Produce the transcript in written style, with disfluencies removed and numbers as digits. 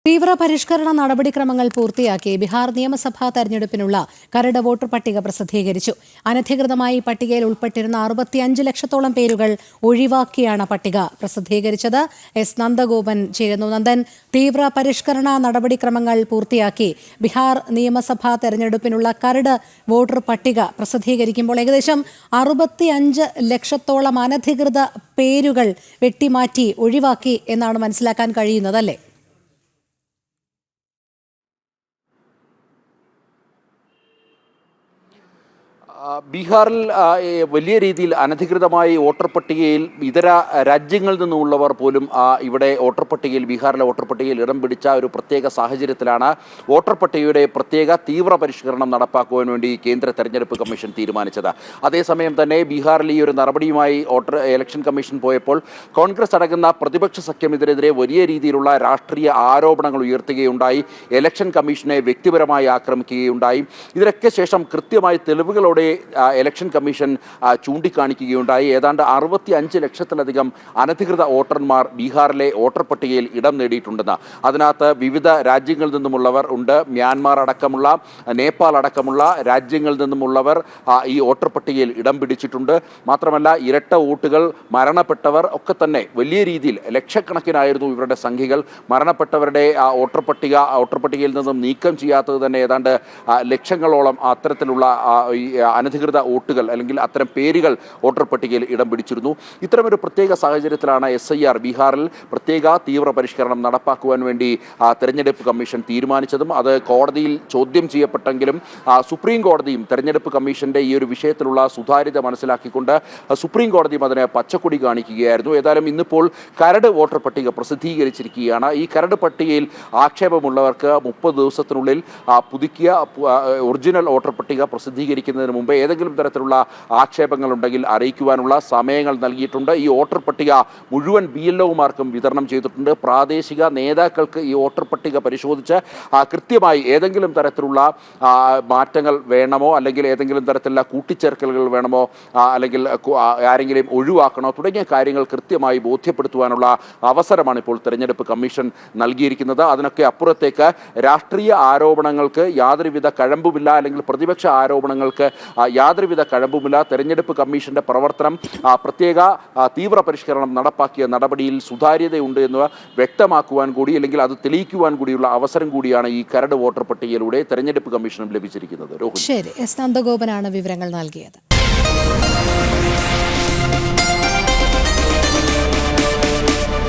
തീവ്ര പരിഷ്കരണ നടപടിക്രമങ്ങൾ പൂർത്തിയാക്കി ബീഹാർ നിയമസഭാ തെരഞ്ഞെടുപ്പിനുള്ള കരട് വോട്ടർ പട്ടിക പ്രസിദ്ധീകരിച്ചു. അനധികൃതമായി പട്ടികയിൽ ഉൾപ്പെട്ടിരുന്ന 65 ലക്ഷത്തോളം പേരുകൾ ഒഴിവാക്കിയാണ് പട്ടിക പ്രസിദ്ധീകരിച്ചത്. എസ് നന്ദഗോപൻ ചേരുന്നു. നന്ദൻ, തീവ്ര പരിഷ്കരണ നടപടിക്രമങ്ങൾ പൂർത്തിയാക്കി ബീഹാർ നിയമസഭാ തെരഞ്ഞെടുപ്പിനുള്ള കരട് വോട്ടർ പട്ടിക പ്രസിദ്ധീകരിക്കുമ്പോൾ ഏകദേശം 65 ലക്ഷത്തോളം അനധികൃത പേരുകൾ വെട്ടിമാറ്റി ഒഴിവാക്കി എന്നാണ് മനസ്സിലാക്കാൻ കഴിയുന്നത്, അല്ലേ? ബീഹാറിൽ വലിയ രീതിയിൽ അനധികൃതമായി വോട്ടർ പട്ടികയിൽ ഇതര രാജ്യങ്ങളിൽ നിന്നുള്ളവർ പോലും ഇവിടെ വോട്ടർ പട്ടികയിൽ ബീഹാറിലെ വോട്ടർ പട്ടികയിൽ ഇടം പിടിച്ച ഒരു പ്രത്യേക സാഹചര്യത്തിലാണ് വോട്ടർ പട്ടികയുടെ പ്രത്യേക തീവ്ര പരിഷ്കരണം നടപ്പാക്കുവാൻ വേണ്ടി കേന്ദ്ര തെരഞ്ഞെടുപ്പ് കമ്മീഷൻ തീരുമാനിച്ചത്. അതേസമയം തന്നെ ബീഹാറിൽ ഈ ഒരു നടപടിയുമായി ഇലക്ഷൻ കമ്മീഷൻ പോയപ്പോൾ കോൺഗ്രസ് അടങ്ങുന്ന പ്രതിപക്ഷ സഖ്യം ഇതിനെതിരെ വലിയ രീതിയിലുള്ള രാഷ്ട്രീയ ആരോപണങ്ങൾ ഉയർത്തുകയുണ്ടായി. ഇലക്ഷൻ കമ്മീഷനെ വ്യക്തിപരമായി ആക്രമിക്കുകയുണ്ടായി. ഇതിനൊക്കെ ശേഷം കൃത്യമായി തെളിവുകളോടെ ഇലക്ഷൻ കമ്മീഷൻ ചൂണ്ടിക്കാണിക്കുകയുണ്ടായി. ഏതാണ്ട് 65 ലക്ഷത്തിലധികം അനധികൃത വോട്ടർമാർ ബീഹാറിലെ വോട്ടർ പട്ടികയിൽ ഇടം നേടിയിട്ടുണ്ടെന്ന്. അതിനകത്ത് വിവിധ രാജ്യങ്ങളിൽ നിന്നുമുള്ളവർ ഉണ്ട്. മ്യാൻമാർ അടക്കമുള്ള, നേപ്പാൾ അടക്കമുള്ള രാജ്യങ്ങളിൽ നിന്നുമുള്ളവർ ഈ വോട്ടർ പട്ടികയിൽ ഇടം പിടിച്ചിട്ടുണ്ട്. മാത്രമല്ല ഇരട്ട വോട്ടുകൾ, മരണപ്പെട്ടവർ ഒക്കെ തന്നെ വലിയ രീതിയിൽ ലക്ഷക്കണക്കിനായിരുന്നു ഇവരുടെ സംഖ്യകൾ. മരണപ്പെട്ടവരുടെ വോട്ടർ പട്ടികയിൽ നിന്നും നീക്കം ചെയ്യാത്തത് തന്നെ ഏതാണ്ട് ലക്ഷങ്ങളോളം അത്തരത്തിലുള്ള അനധികൃത വോട്ടുകൾ അല്ലെങ്കിൽ അത്തരം പേരുകൾ വോട്ടർ പട്ടികയിൽ ഇടം പിടിച്ചിരുന്നു. ഇത്തരമൊരു പ്രത്യേക സാഹചര്യത്തിലാണ് SIR ബീഹാറിൽ പ്രത്യേക തീവ്ര പരിഷ്കരണം നടപ്പാക്കുവാൻ വേണ്ടി തെരഞ്ഞെടുപ്പ് കമ്മീഷൻ തീരുമാനിച്ചതും അത് കോടതിയിൽ ചോദ്യം ചെയ്യപ്പെട്ടെങ്കിലും സുപ്രീം കോടതിയും തെരഞ്ഞെടുപ്പ് കമ്മീഷന്റെ ഈ ഒരു വിഷയത്തിലുള്ള സുതാര്യത മനസ്സിലാക്കിക്കൊണ്ട് സുപ്രീം കോടതിയും അതിന് പച്ചക്കൊടി കാണിക്കുകയായിരുന്നു. ഏതായാലും ഇന്നിപ്പോൾ കരട് വോട്ടർ പട്ടിക പ്രസിദ്ധീകരിച്ചിരിക്കുകയാണ്. ഈ കരട് പട്ടികയിൽ ആക്ഷേപമുള്ളവർക്ക് 30 ദിവസത്തിനുള്ളിൽ പുതുക്കിയ ഒറിജിനൽ വോട്ടർ പട്ടിക പ്രസിദ്ധീകരിക്കുന്നതിന് മുമ്പ് ഏതെങ്കിലും തരത്തിലുള്ള ആക്ഷേപങ്ങളുണ്ടെങ്കിൽ അറിയിക്കുവാനുള്ള സമയങ്ങൾ നൽകിയിട്ടുണ്ട്. ഈ വോട്ടർ പട്ടിക മുഴുവൻ BLOമാർക്കും വിതരണം ചെയ്തിട്ടുണ്ട്. പ്രാദേശിക നേതാക്കൾക്ക് ഈ വോട്ടർ പട്ടിക പരിശോധിച്ച് കൃത്യമായി ഏതെങ്കിലും തരത്തിലുള്ള മാറ്റങ്ങൾ വേണമോ, അല്ലെങ്കിൽ ഏതെങ്കിലും തരത്തിലുള്ള കൂട്ടിച്ചേർക്കലുകൾ വേണമോ, അല്ലെങ്കിൽ ആരെങ്കിലും ഒഴിവാക്കണോ തുടങ്ങിയ കാര്യങ്ങൾ കൃത്യമായി ബോധ്യപ്പെടുത്തുവാനുള്ള അവസരമാണ് ഇപ്പോൾ തെരഞ്ഞെടുപ്പ് കമ്മീഷൻ നൽകിയിരിക്കുന്നത്. അതിനൊക്കെ അപ്പുറത്തേക്ക് രാഷ്ട്രീയ ആരോപണങ്ങൾക്ക് യാതൊരുവിധ കഴമ്പുമില്ല, അല്ലെങ്കിൽ പ്രതിപക്ഷ ആരോപണങ്ങൾക്ക് യാതൊരുവിധ കഴമ്പുമില്ല. തെരഞ്ഞെടുപ്പ് കമ്മീഷന്റെ പ്രവർത്തനം പ്രത്യേക തീവ്ര പരിഷ്കരണം നടപ്പാക്കിയ നടപടിയിൽ സുതാര്യതയുണ്ട് എന്ന് വ്യക്തമാക്കുവാൻ കൂടി, അല്ലെങ്കിൽ അത് തെളിയിക്കുവാൻ കൂടിയുള്ള അവസരം കൂടിയാണ് ഈ കരട് വോട്ടർ പട്ടികയിലൂടെ തെരഞ്ഞെടുപ്പ് കമ്മീഷനും ലഭിച്ചിരിക്കുന്നത്. ശരി, എസ് നന്ദഗോപനാണ് വിവരങ്ങൾ നൽകിയത്.